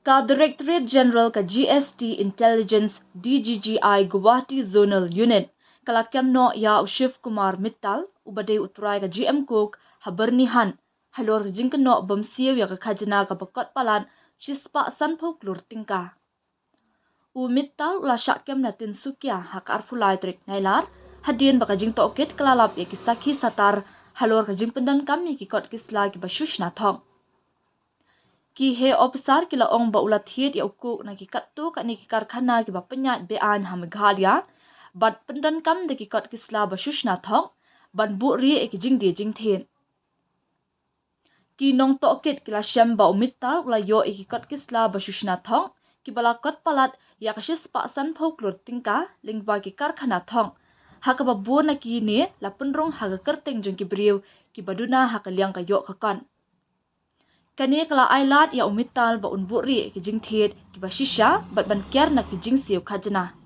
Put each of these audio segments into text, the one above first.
Ka Directorate General ka GST Intelligence DGGI Guwahati Zonal Unit kalakyam no ya Shiv Kumar Mittal ubade utrai ka GM Coke Byrnihat halor jingkan no bom siew ya ka khajna ka bakot palat shispa sanpho klur tingka. U Mittal ula syakyam na tinsukia hak arfulai trik nailar hadien baka jing toket kelalap ya kisaki satar halor ka jing pendan kami kikot kisla ki bashush na thong. Ki he officer kila ong ba ulat hiet ya ukuk na kikat tu kat ni kikarkhana ki ba penyat bean ha Meghalaya bat pendan kam de kikot kisla bashush na thong ban bu ri e ki jing di jing thien. Ki nong toket kila syam ba Mittal ula yo e kikot kisla bashush na thong ki balakot palat ya kashis pa san pho klur tingka lingba ki karkhana thong haka ba bu na ki ni la penrong ha kerteng jong ki briu ki baduna ha liang ka yo ka kon. Kani kala ailat ya Mittal ba unburi ki jing thiet ki ba shisha bat ban kyar na ki jing siew khajna.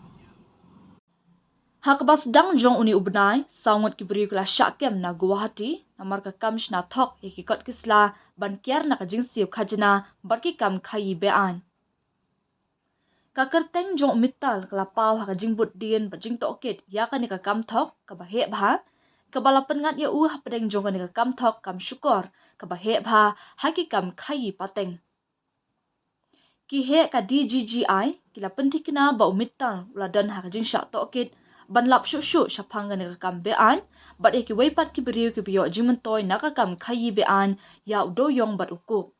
Hak bas dang jong uni ubnai saungot ki briu kala syakem na Guwahati namar ka kamsh na thok ya ki kot kisla ban kyar na ka jing siew khajna bat ki kam khayi bean. Ka kerteng jong Mittal kala pau ha ka jing but dien bat jing toket ya ka ni ka kam thok ka ba he bha ka balapan ngat ya ha pedeng jong ka ni ka kam thok kam syukor ka ba he bha haki kam khayi pateng. Ki he ka DGGI kila pentikna ba Mittal ula dan ha ka jing syak toket ban lap syuk syapang ka ni ka kam bean bat e ki weipat ki beriu ki biyo jing mentoy na ka kam khayi bean ya udoyong bat ukuk.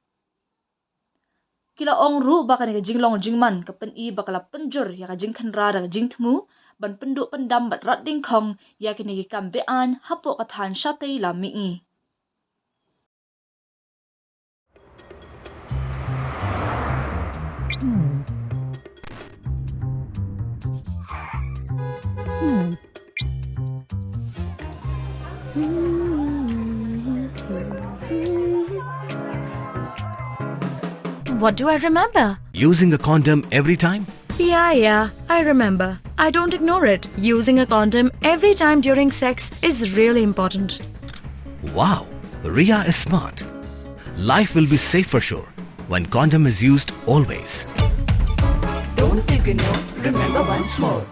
Kila ong ru ba ka ni ka jing long jing man ka pen i ba kala penjur ya ka jing khanra da ka jing thmu ban penduk pendam bat rat ding khong ya ki ni ki kam bean hapo ka than syatei la mi i. What do I remember? Using a condom every time? Yeah, I remember. I don't ignore it. Using a condom every time during sex is really important. Wow, Ria is smart. Life will be safe for sure when condom is used always. Don't think no, remember once more.